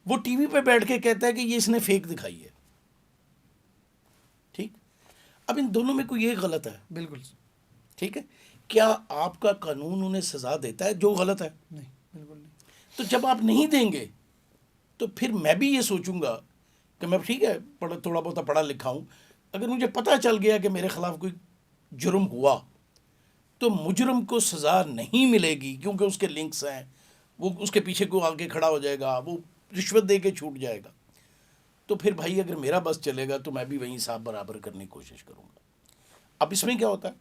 وہ ٹی وی پہ بیٹھ کے کہتا ہے کہ یہ اس نے فیک دکھائی ہے. ٹھیک, اب ان دونوں میں کوئی ایک غلط ہے. بالکل ٹھیک ہے. کیا آپ کا قانون انہیں سزا دیتا ہے جو غلط ہے؟ نہیں, بالکل نہیں. تو جب آپ نہیں دیں گے تو پھر میں بھی یہ سوچوں گا کہ میں ٹھیک ہے تھوڑا بہت پڑھا لکھا ہوں, اگر مجھے پتہ چل گیا کہ میرے خلاف کوئی جرم ہوا تو مجرم کو سزا نہیں ملے گی کیونکہ اس کے لنکس ہیں, وہ اس کے پیچھے کو آگے کھڑا ہو جائے گا, وہ رشوت دے کے چھوٹ جائے گا. تو پھر بھائی اگر میرا بس چلے گا تو میں بھی وہیں حساب برابر کرنے کی کوشش کروں گا. اب اس میں کیا ہوتا ہے,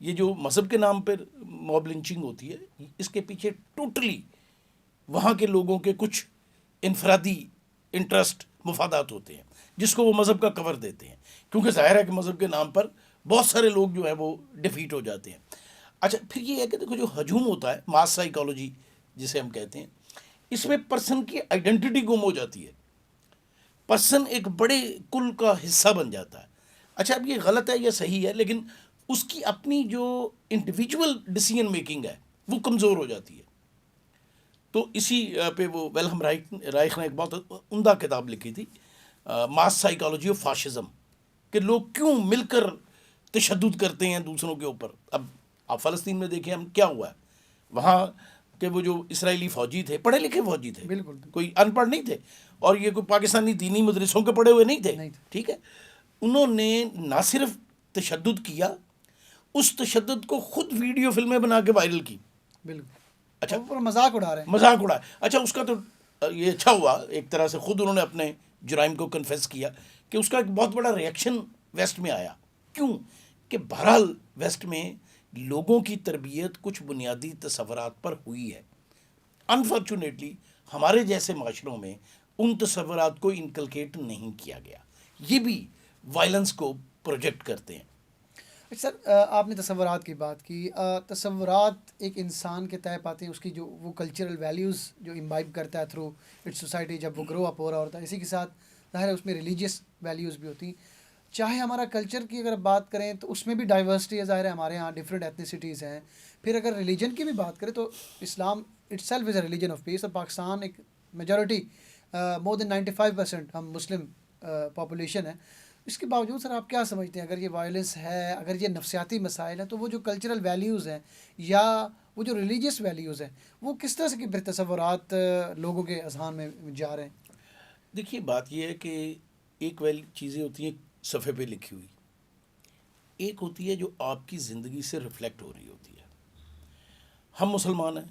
یہ جو مذہب کے نام پر موب لنچنگ ہوتی ہے اس کے پیچھے ٹوٹلی وہاں کے لوگوں کے کچھ انفرادی انٹرسٹ مفادات ہوتے ہیں جس کو وہ مذہب کا کور دیتے ہیں, کیونکہ ظاہر ہے کہ مذہب کے نام پر بہت سارے لوگ جو ہیں وہ ڈیفیٹ ہو جاتے ہیں. اچھا پھر یہ ہے کہ دیکھو جو ہجوم ہوتا ہے ماس سائیکالوجی جسے ہم کہتے ہیں, اس میں پرسن کی آئیڈینٹی گم ہو جاتی ہے, پرسن ایک بڑے کل کا حصہ بن جاتا ہے. اچھا اب یہ غلط ہے یا صحیح ہے, لیکن اس کی اپنی جو انڈیویجول ڈیسیژن میکنگ ہے وہ کمزور ہو جاتی ہے. تو اسی پہ وہ ویلہم رائخ نے ایک بہت عمدہ کتاب لکھی تھی, ماس سائیکالوجی آف فاشزم, کہ لوگ کیوں مل کر تشدد کرتے ہیں دوسروں کے اوپر. اب آپ فلسطین میں دیکھیں ہم کیا ہوا ہے وہاں کہ وہ جو اسرائیلی فوجی تھے پڑھے لکھے فوجی تھے, بالکل کوئی ان پڑھ نہیں تھے, اور یہ کوئی پاکستانی دینی مدرسوں کے پڑھے ہوئے نہیں تھے. ٹھیک ہے, انہوں نے نہ صرف تشدد کیا, اس تشدد کو خود ویڈیو فلمیں بنا کے وائرل کی. بالکل. اچھا مذاق اڑا رہے ہیں, مذاق اڑا. اچھا اس کا تو یہ اچھا ہوا ایک طرح سے, خود انہوں نے اپنے جرائم کو کنفیس کیا کہ اس کا ایک بہت بڑا ریئیکشن ویسٹ میں آیا. کیوں کہ بہرحال ویسٹ میں لوگوں کی تربیت کچھ بنیادی تصورات پر ہوئی ہے. انفارچونیٹلی ہمارے جیسے معاشروں میں ان تصورات کو انکلکیٹ نہیں کیا گیا, یہ بھی وائلنس کو پروجیکٹ کرتے ہیں. سر آپ نے تصورات کی بات کی, تصورات ایک انسان کے طے پاتے ہیں, اس کی جو وہ کلچرل ویلیوز جو امبائب کرتا ہے تھرو اٹ سوسائٹی جب وہ گرو اپ ہو رہا ہوتا ہے. اسی کے ساتھ ظاہر ہے اس میں ریلیجیس ویلیوز بھی ہوتی ہیں. چاہے ہمارا کلچر کی اگر بات کریں تو اس میں بھی ڈائیورسٹی ہے, ظاہر ہے ہمارے یہاں ڈفرینٹ ایتھنیسٹیز ہیں. پھر اگر ریلیجن کی بھی بات کریں تو Islam it self is a religion of peace, اور پاکستان ایک میجورٹی مور دین 95% ہم مسلم پاپولیشن ہے. اس کے باوجود سر آپ کیا سمجھتے ہیں، اگر یہ وائلنس ہے، اگر یہ نفسیاتی مسائل ہیں، تو وہ جو کلچرل ویلیوز ہیں یا وہ جو ریلیجیس ویلیوز ہیں، وہ کس طرح سے کے پھر تصورات لوگوں کے اذہان میں جا رہے ہیں؟ دیکھیے بات یہ ہے کہ ایک چیزیں ہوتی ہیں صفحے پہ لکھی ہوئی، ایک ہوتی ہے جو آپ کی زندگی سے ریفلیکٹ ہو رہی ہوتی ہے. ہم مسلمان ہیں،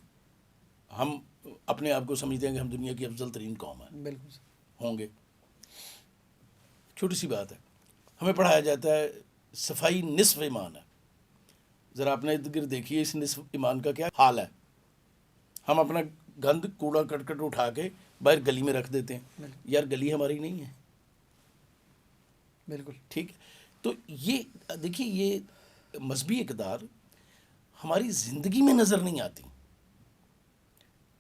ہم اپنے آپ کو سمجھتے ہیں کہ ہم دنیا کی افضل ترین قوم ہیں، بالکل سر. ہوں گے. چھوٹی سی بات ہے، ہمیں پڑھایا جاتا ہے صفائی نصف ایمان ہے. ذرا اپنے ارد گرد دیکھیے اس نصف ایمان کا کیا حال ہے. ہم اپنا گند کوڑا کٹ اٹھا کے باہر گلی میں رکھ دیتے ہیں. بالکل یار گلی ہماری نہیں ہے. بالکل. ٹھیک ہے، تو یہ دیکھیے یہ مذہبی اقدار ہماری زندگی میں نظر نہیں آتی.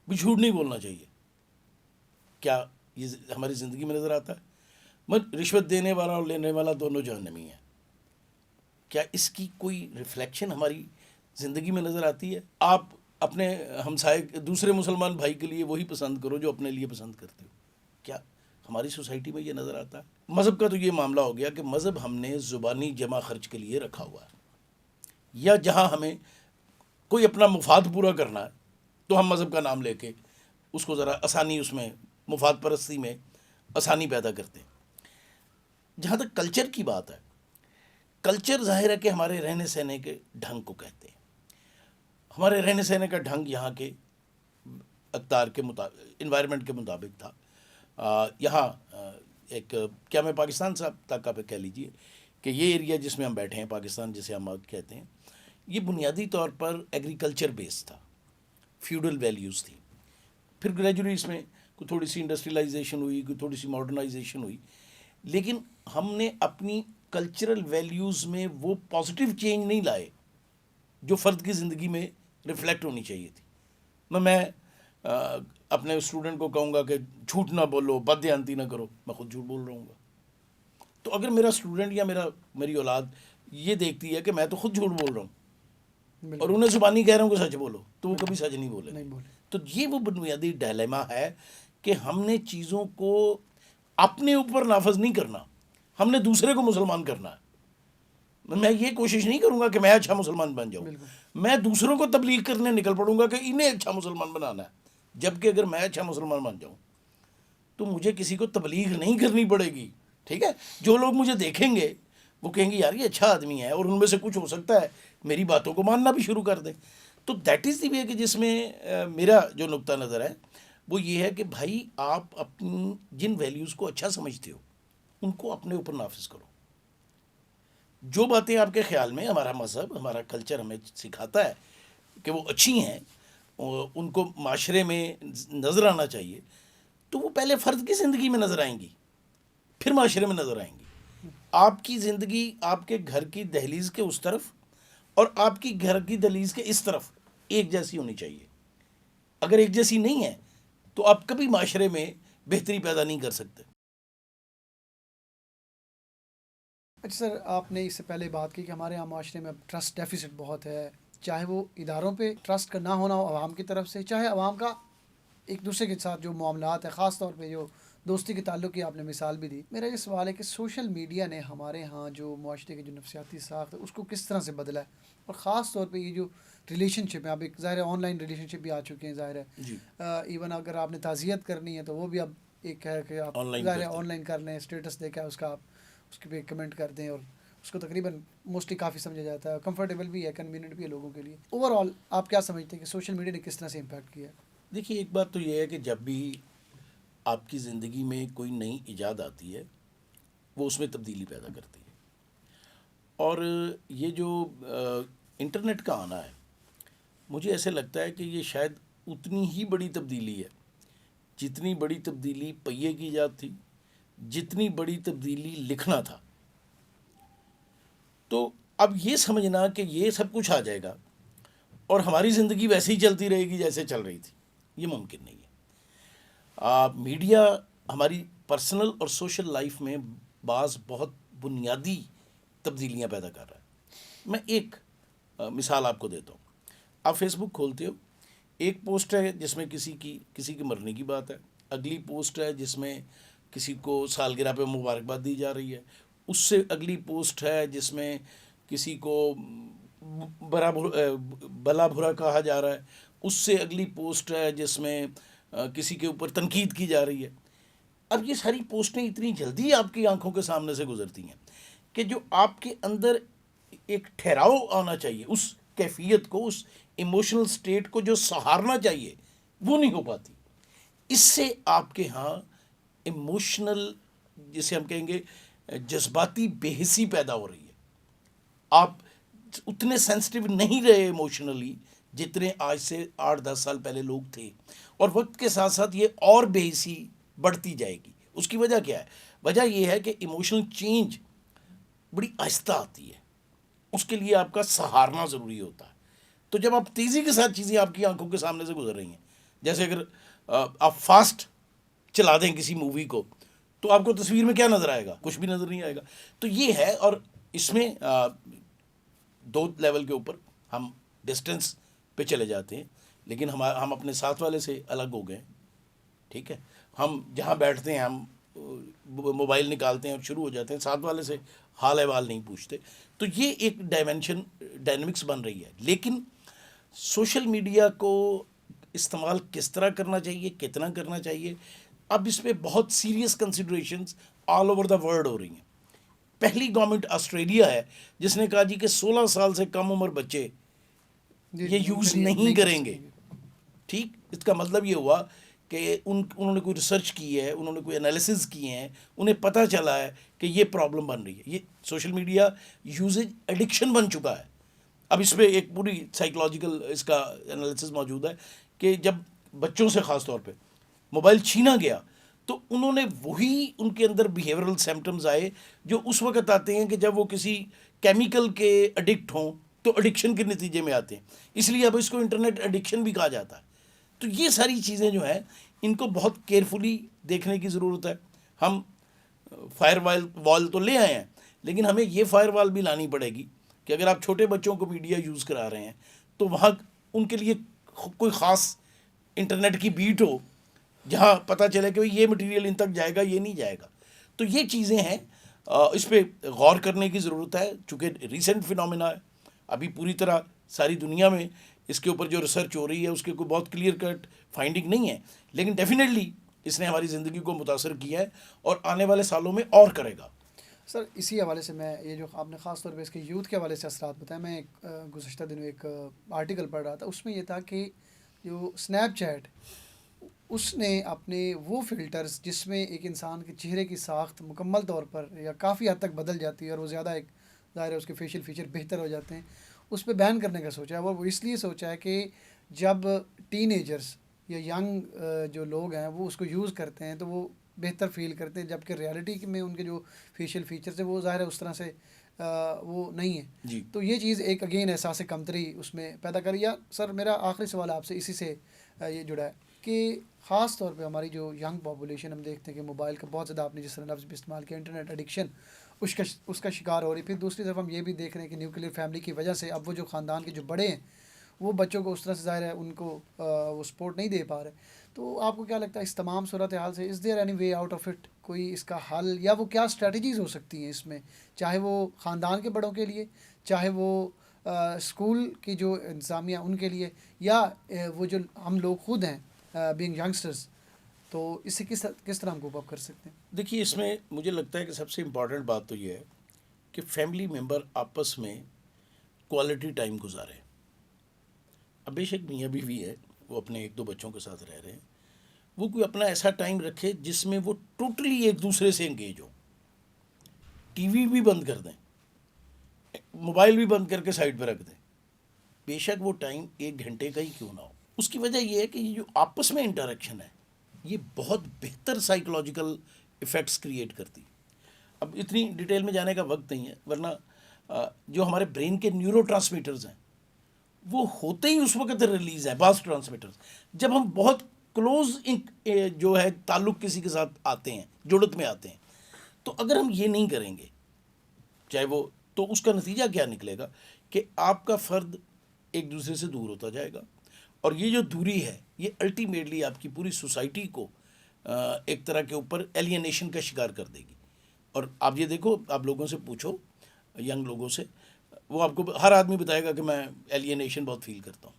بھی جھوٹ نہیں بولنا چاہیے. کیا یہ ہماری زندگی میں نظر آتا ہے؟ رشوت دینے والا اور لینے والا دونوں جہنمی ہیں. کیا اس کی کوئی ریفلیکشن ہماری زندگی میں نظر آتی ہے؟ آپ اپنے ہمسائے دوسرے مسلمان بھائی کے لیے وہی پسند کرو جو اپنے لیے پسند کرتے ہو. کیا ہماری سوسائٹی میں یہ نظر آتا ہے؟ مذہب کا تو یہ معاملہ ہو گیا کہ مذہب ہم نے زبانی جمع خرچ کے لیے رکھا ہوا ہے، یا جہاں ہمیں کوئی اپنا مفاد پورا کرنا ہے تو ہم مذہب کا نام لے کے اس کو ذرا آسانی، اس میں مفاد پرستی میں آسانی پیدا کرتے ہیں. جہاں تک کلچر کی بات ہے، کلچر ظاہر ہے کہ ہمارے رہنے سہنے کے ڈھنگ کو کہتے ہیں. ہمارے رہنے سہنے کا ڈھنگ یہاں کے اقدار کے مطابق، انوائرمنٹ کے مطابق تھا. یہاں ایک کیا میں پاکستان صاحب تک آپ کہہ لیجئے کہ یہ ایریا جس میں ہم بیٹھے ہیں، پاکستان جسے ہم کہتے ہیں، یہ بنیادی طور پر ایگریکلچر بیس تھا، فیوڈل ویلیوز تھی. پھر گریجولی اس میں کوئی تھوڑی سی انڈسٹریلائزیشن ہوئی، کوئی تھوڑی سی ماڈرنائزیشن ہوئی، لیکن ہم نے اپنی کلچرل ویلیوز میں وہ پازیٹیو چینج نہیں لائے جو فرد کی زندگی میں ریفلیکٹ ہونی چاہیے تھی. میں اپنے اسٹوڈنٹ کو کہوں گا کہ جھوٹ نہ بولو، بددیانتی نہ کرو، میں خود جھوٹ بول رہا ہوں گا. تو اگر میرا اسٹوڈنٹ یا میری اولاد یہ دیکھتی ہے کہ میں تو خود جھوٹ بول رہا ہوں اور انہیں زبانی کہہ رہا ہوں کہ سچ بولو، تو وہ کبھی سچ نہیں بولے. تو یہ وہ بنیادی ڈائلیما ہے کہ ہم نے چیزوں کو اپنے اوپر نافذ نہیں کرنا، ہم نے دوسرے کو مسلمان کرنا ہے. میں یہ کوشش نہیں کروں گا کہ میں اچھا مسلمان بن جاؤں، میں دوسروں کو تبلیغ کرنے نکل پڑوں گا کہ انہیں اچھا مسلمان بنانا ہے. جبکہ اگر میں اچھا مسلمان بن جاؤں تو مجھے کسی کو تبلیغ نہیں کرنی پڑے گی. ٹھیک ہے، جو لوگ مجھے دیکھیں گے وہ کہیں گے یار یہ اچھا آدمی ہے، اور ان میں سے کچھ ہو سکتا ہے میری باتوں کو ماننا بھی شروع کر دیں. تو دیٹ از دی وے کہ جس میں میرا جو نقطہ نظر ہے وہ یہ ہے کہ بھائی آپ اپنی جن ویلیوز کو اچھا سمجھتے ہو ان کو اپنے اوپر نافذ کرو. جو باتیں آپ کے خیال میں ہمارا مذہب، ہمارا کلچر ہمیں سکھاتا ہے کہ وہ اچھی ہیں، ان کو معاشرے میں نظر آنا چاہیے، تو وہ پہلے فرد کی زندگی میں نظر آئیں گی، پھر معاشرے میں نظر آئیں گی. آپ کی زندگی آپ کے گھر کی دہلیز کے اس طرف اور آپ کی گھر کی دہلیز کے اس طرف ایک جیسی ہونی چاہیے. اگر ایک جیسی نہیں ہے تو آپ کبھی معاشرے میں بہتری پیدا نہیں کر سکتے. اچھا سر، آپ نے اس سے پہلے بات کی کہ ہمارے یہاں معاشرے میں اب ٹرسٹ ڈیفیسٹ بہت ہے، چاہے وہ اداروں پہ ٹرسٹ کا نہ ہونا ہو عوام کی طرف سے، چاہے عوام کا ایک دوسرے کے ساتھ جو معاملات ہیں، خاص طور پہ جو دوستی کے تعلق کی آپ نے مثال بھی دی. میرا یہ سوال ہے کہ سوشل میڈیا نے ہمارے ہاں جو معاشرے کی جو نفسیاتی ساخت ہے اس کو کس طرح سے بدلا ہے، اور خاص طور پہ یہ جو ریلیشن شپ ہے، اب ایک ظاہر ہے آن لائن ریلیشن شپ بھی آ چکے ہیں، ظاہر ہے جی ایون اگر آپ نے تعزیت کرنی ہے تو وہ بھی اب ایک ہے کہ آپ آن لائن ظاہر ہے کرتے آن لائن کر لیں، اسٹیٹس دیکھا اس کا آپ اس کے پہ کمنٹ کر دیں، اور اس کو تقریباً موسٹلی کافی سمجھا جاتا ہے، کمفرٹیبل بھی ہے، کنوینئنٹ بھی ہے لوگوں کے لیے. اوور آل آپ کیا سمجھتے ہیں کہ سوشل میڈیا نے کس طرح سے امپیکٹ کیا ہے؟ دیکھیے ایک بات تو یہ ہے کہ جب بھی آپ کی زندگی میں کوئی نئی ایجاد آتی ہے وہ اس میں تبدیلی پیدا کرتی ہے. اور یہ جو انٹرنیٹ کا آنا ہے مجھے ایسے لگتا ہے کہ یہ شاید اتنی ہی بڑی تبدیلی ہے جتنی بڑی تبدیلی پہیے کی ایجاد تھی، جتنی بڑی تبدیلی لکھنا تھا. تو اب یہ سمجھنا کہ یہ سب کچھ آ جائے گا اور ہماری زندگی ویسے ہی چلتی رہے گی جیسے چل رہی تھی، یہ ممکن نہیں ہے. میڈیا ہماری پرسنل اور سوشل لائف میں بعض بہت بنیادی تبدیلیاں پیدا کر رہا ہے. میں ایک مثال آپ کو دیتا ہوں. آپ فیس بک کھولتے ہو، ایک پوسٹ ہے جس میں کسی کی مرنے کی بات ہے، اگلی پوسٹ ہے جس میں کسی کو سالگرہ پہ مبارکباد دی جا رہی ہے، اس سے اگلی پوسٹ ہے جس میں کسی کو بلا برا کہا جا رہا ہے. اس سے اگلی پوسٹ ہے جس میں کسی کے اوپر تنقید کی جا رہی ہے. اب یہ ساری پوسٹیں اتنی جلدی آپ کی آنکھوں کے سامنے سے گزرتی ہیں کہ جو آپ کے اندر ایک ٹھہراؤ آنا چاہیے، اس کیفیت کو، اس ایموشنل سٹیٹ کو جو سہارنا چاہیے، وہ نہیں ہو پاتی. اس سے آپ کے ہاں ایموشنل، جسے ہم کہیں گے جذباتی بے حسی پیدا ہو رہی ہے. آپ اتنے سینسٹیو نہیں رہے ایموشنلی جتنے آج سے 8-10 سال پہلے لوگ تھے، اور وقت کے ساتھ ساتھ یہ اور بے حسی بڑھتی جائے گی. اس کی وجہ کیا ہے؟ وجہ یہ ہے کہ ایموشنل چینج بڑی آہستہ آتی ہے، اس کے لیے آپ کا سہارنا ضروری ہوتا ہے. تو جب آپ تیزی کے ساتھ چیزیں آپ کی آنکھوں کے سامنے سے گزر رہی ہیں، جیسے اگر آپ فاسٹ چلا دیں کسی مووی کو، تو آپ کو تصویر میں کیا نظر آئے گا؟ کچھ بھی نظر نہیں آئے گا. تو یہ ہے. اور اس میں دو لیول کے اوپر ہم ڈسٹنس پہ چلے جاتے ہیں، لیکن ہم اپنے ساتھ والے سے الگ ہو گئے. ٹھیک ہے، ہم جہاں بیٹھتے ہیں ہم موبائل نکالتے ہیں اور شروع ہو جاتے ہیں، ساتھ والے سے حال احوال نہیں پوچھتے. تو یہ ایک ڈائنمکس بن رہی ہے. لیکن سوشل میڈیا کو استعمال کس طرح کرنا چاہیے، کتنا کرنا چاہیے، اب اس پہ بہت serious considerations all over the world ہو رہی ہیں. پہلی گورنمنٹ آسٹریلیا ہے جس نے کہا جی کہ 16 سال سے کم عمر بچے یہ یوز نہیں کریں گے. ٹھیک، اس کا مطلب یہ ہوا کہ انہوں نے کوئی ریسرچ کی ہے، انہوں نے کوئی انالیسز کیے ہیں، انہیں پتہ چلا ہے کہ یہ پرابلم بن رہی ہے. یہ سوشل میڈیا یوزیج ایڈکشن بن چکا ہے. اب اس پہ ایک پوری سائیکلوجیکل اس کا انالیسز موجود ہے کہ جب بچوں سے خاص طور پہ موبائل چھینا گیا تو انہوں نے وہی ان کے اندر بیہیورل سمپٹمز آئے جو اس وقت آتے ہیں کہ جب وہ کسی کیمیکل کے ایڈکٹ ہوں تو ایڈکشن کے نتیجے میں آتے ہیں. اس لیے اب اس کو انٹرنیٹ ایڈکشن بھی کہا جاتا ہے. تو یہ ساری چیزیں جو ہیں ان کو بہت کیئرفلی دیکھنے کی ضرورت ہے. ہم فائر وال تو لے آئے ہیں، لیکن ہمیں یہ فائر وال بھی لانی پڑے گی کہ اگر آپ چھوٹے بچوں کو میڈیا یوز کرا رہے ہیں تو وہاں ان کے لیے کوئی خاص انٹرنیٹ کی بیٹ ہو جہاں پتہ چلے کہ یہ مٹیریل ان تک جائے گا، یہ نہیں جائے گا. تو یہ چیزیں ہیں، اس پہ غور کرنے کی ضرورت ہے. چونکہ ریسنٹ فینومینا ہے، ابھی پوری طرح ساری دنیا میں اس کے اوپر جو ریسرچ ہو رہی ہے اس کے کوئی بہت کلیئر کٹ فائنڈنگ نہیں ہے، لیکن ڈیفینیٹلی اس نے ہماری زندگی کو متاثر کیا ہے اور آنے والے سالوں میں اور کرے گا. سر اسی حوالے سے میں یہ جو آپ نے خاص طور پہ اس کے یوتھ کے حوالے سے اثرات بتائے، میں ایک گزشتہ دنوں ایک آرٹیکل پڑھ رہا تھا، اس میں یہ تھا کہ جو اسنیپ چیٹ اس نے اپنے وہ فلٹرز جس میں ایک انسان کے چہرے کی ساخت مکمل طور پر یا کافی حد تک بدل جاتی ہے اور وہ زیادہ ایک ظاہر ہے اس کے فیشیل فیچر بہتر ہو جاتے ہیں، اس پہ بین کرنے کا سوچا ہے. وہ اس لیے سوچا ہے کہ جب ٹین ایجرس یا ینگ جو لوگ ہیں وہ اس کو یوز کرتے ہیں تو وہ بہتر فیل کرتے ہیں، جبکہ ریالٹی میں ان کے جو فیشیل فیچرز ہیں وہ ظاہر ہے اس طرح سے وہ نہیں ہے. جی، تو یہ چیز ایک اگین احساس کمتری اس میں پیدا کری. یا سر میرا آخری سوال آپ سے اسی سے یہ جڑا ہے کہ خاص طور پہ ہماری جو ینگ پاپولیشن، ہم دیکھتے ہیں کہ موبائل کا بہت زیادہ، آپ نے جس طرح لفظ بھی استعمال کیا، انٹرنیٹ ایڈکشن اس کا شکار ہو رہی. پھر دوسری طرف ہم یہ بھی دیکھ رہے ہیں کہ نیوکلیئر فیملی کی وجہ سے اب وہ جو خاندان کے جو بڑے ہیں وہ بچوں کو اس طرح سے ظاہر ہے ان کو وہ سپورٹ نہیں دے پا رہے. تو آپ کو کیا لگتا ہے اس تمام صورتحال سے is there any way out of it? کوئی اس کا حل یا وہ کیا اسٹریٹجیز ہو سکتی ہیں اس میں، چاہے وہ خاندان کے بڑوں کے لیے، چاہے وہ اسکول کی جو انتظامیہ ان کے لیے، یا وہ جو ہم لوگ خود ہیں بینگ ینگسٹرز، تو اس سے کس طرح ہم کوپ اپ کر سکتے ہیں؟ دیکھیے اس میں مجھے لگتا ہے کہ سب سے امپورٹنٹ بات تو یہ ہے کہ فیملی ممبر آپس میں کوالٹی ٹائم گزارے. اب بے شک میاں بیوی ہے، وہ اپنے 1-2 بچوں کے ساتھ رہ رہے ہیں، وہ کوئی اپنا ایسا ٹائم رکھے جس میں وہ ٹوٹلی ایک دوسرے سے انگیج ہو. ٹی وی بھی بند کر دیں، موبائل بھی بند کر کے سائڈ پہ رکھ دیں، بے شک وہ ٹائم 1 گھنٹے کا ہی کیوں نہ ہو. اس کی وجہ یہ ہے کہ یہ جو آپس میں انٹریکشن ہے یہ بہت بہتر سائیکلوجیکل ایفیکٹس کریٹ کرتی. اب اتنی ڈیٹیل میں جانے کا وقت نہیں ہے، ورنہ جو ہمارے برین کے نیورو ٹرانسمیٹرز ہیں وہ ہوتے ہی اس وقت ریلیز ہیں. بعض ٹرانسمیٹرز جب ہم بہت کلوز جو ہے تعلق کسی کے ساتھ آتے ہیں، جڑت میں آتے ہیں، تو اگر ہم یہ نہیں کریں گے چاہے وہ، تو اس کا نتیجہ کیا نکلے گا کہ آپ کا فرد ایک دوسرے سے دور ہوتا جائے گا، اور یہ جو دوری ہے یہ الٹیمیٹلی آپ کی پوری سوسائٹی کو ایک طرح کے اوپر ایلینیشن کا شکار کر دے گی. اور آپ یہ دیکھو، آپ لوگوں سے پوچھو، ینگ لوگوں سے، وہ آپ کو ہر آدمی بتائے گا کہ میں ایلینیشن بہت فیل کرتا ہوں.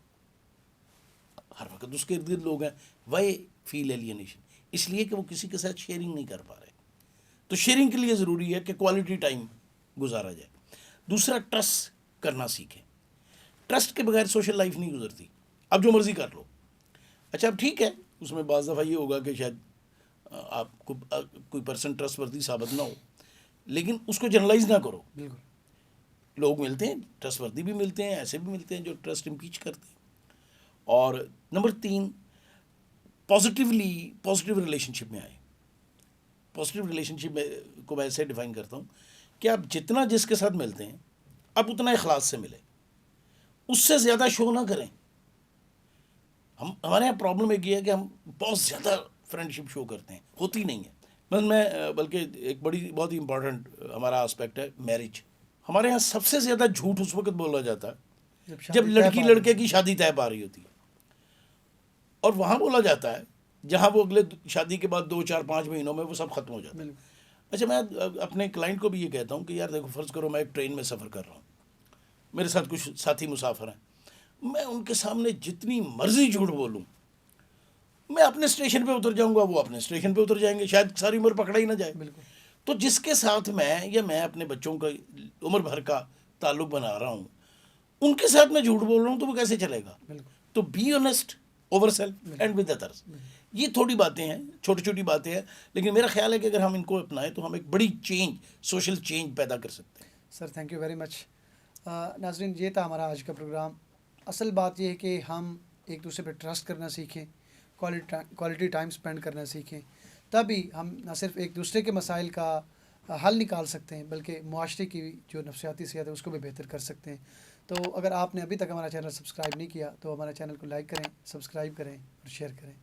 ہر وقت اس کے ارد گرد لوگ ہیں. وائی فیل ایلینیشن؟ اس لیے کہ وہ کسی کے ساتھ شیئرنگ نہیں کر پا رہے. تو شیئرنگ کے لیے ضروری ہے کہ کوالٹی ٹائم گزارا جائے. دوسرا، ٹرسٹ کرنا سیکھیں. ٹرسٹ کے بغیر سوشل لائف نہیں گزرتی. اب جو مرضی کر لو. اچھا اب ٹھیک ہے، اس میں بعض دفعہ یہ ہوگا کہ شاید آپ کو کوئی پرسن ٹرسٹ ورتھی ثابت نہ ہو، لیکن اس کو جنرلائز نہ کرو. بالکل. لوگ ملتے ہیں، ٹرسٹ وردی بھی ملتے ہیں، ایسے بھی ملتے ہیں جو ٹرسٹ امپیچ کرتے ہیں. اور نمبر 3، پازیٹیو ریلیشن شپ میں آئے. پازیٹیو ریلیشن شپ کو میں ایسے ڈیفائن کرتا ہوں کہ آپ جتنا جس کے ساتھ ملتے ہیں آپ اتنا اخلاص سے ملیں، اس سے زیادہ شو نہ کریں. ہمارے یہاں پرابلم ایک یہ ہے کہ ہم بہت زیادہ فرینڈ شپ شو کرتے ہیں، ہوتی نہیں ہے. بلکہ ایک بہت ہی امپورٹنٹ ہمارا آسپیکٹ ہے میرج. ہمارے یہاں سب سے زیادہ جھوٹ اس وقت بولا جاتا ہے جب لڑکی لڑکے کی شادی طے پا رہی ہوتی ہے. اور وہاں بولا جاتا ہے جہاں وہ اگلے شادی کے بعد 2 4 5 مہینوں میں وہ سب ختم ہو جاتا ہے. اچھا، میں اپنے کلائنٹ کو بھی یہ کہتا ہوں کہ یار دیکھو، فرض کرو میں ایک ٹرین میں سفر کر رہا ہوں، میرے ساتھ کچھ ساتھی مسافر ہیں، میں ان کے سامنے جتنی مرضی جھوٹ بولوں، میں اپنے اسٹیشن پہ اتر جاؤں گا، وہ اپنے اسٹیشن پہ اتر جائیں گے، شاید ساری عمر پکڑا ہی نہ جائے. بالکل. تو جس کے ساتھ میں اپنے بچوں کا عمر بھر کا تعلق بنا رہا ہوں، ان کے ساتھ میں جھوٹ بول رہا ہوں تو وہ کیسے چلے گا؟ بالکل. تو be honest over self and with others. یہ تھوڑی باتیں ہیں، چھوٹی چھوٹی باتیں ہیں، لیکن میرا خیال ہے کہ اگر ہم ان کو اپنائیں تو ہم ایک بڑی سوشل چینج پیدا کر سکتے ہیں. سر تھینک یو ویری مچ. ناظرین، یہ تھا ہمارا آج کا پروگرام. اصل بات یہ ہے کہ ہم ایک دوسرے پہ ٹرسٹ کرنا سیکھیں، کوالٹی ٹائم اسپینڈ کرنا سیکھیں، تبھی ہم نہ صرف ایک دوسرے کے مسائل کا حل نکال سکتے ہیں بلکہ معاشرے کی جو نفسیاتی صحت ہے اس کو بھی بہتر کر سکتے ہیں. تو اگر آپ نے ابھی تک ہمارا چینل سبسکرائب نہیں کیا تو ہمارا چینل کو لائک کریں، سبسکرائب کریں اور شیئر کریں.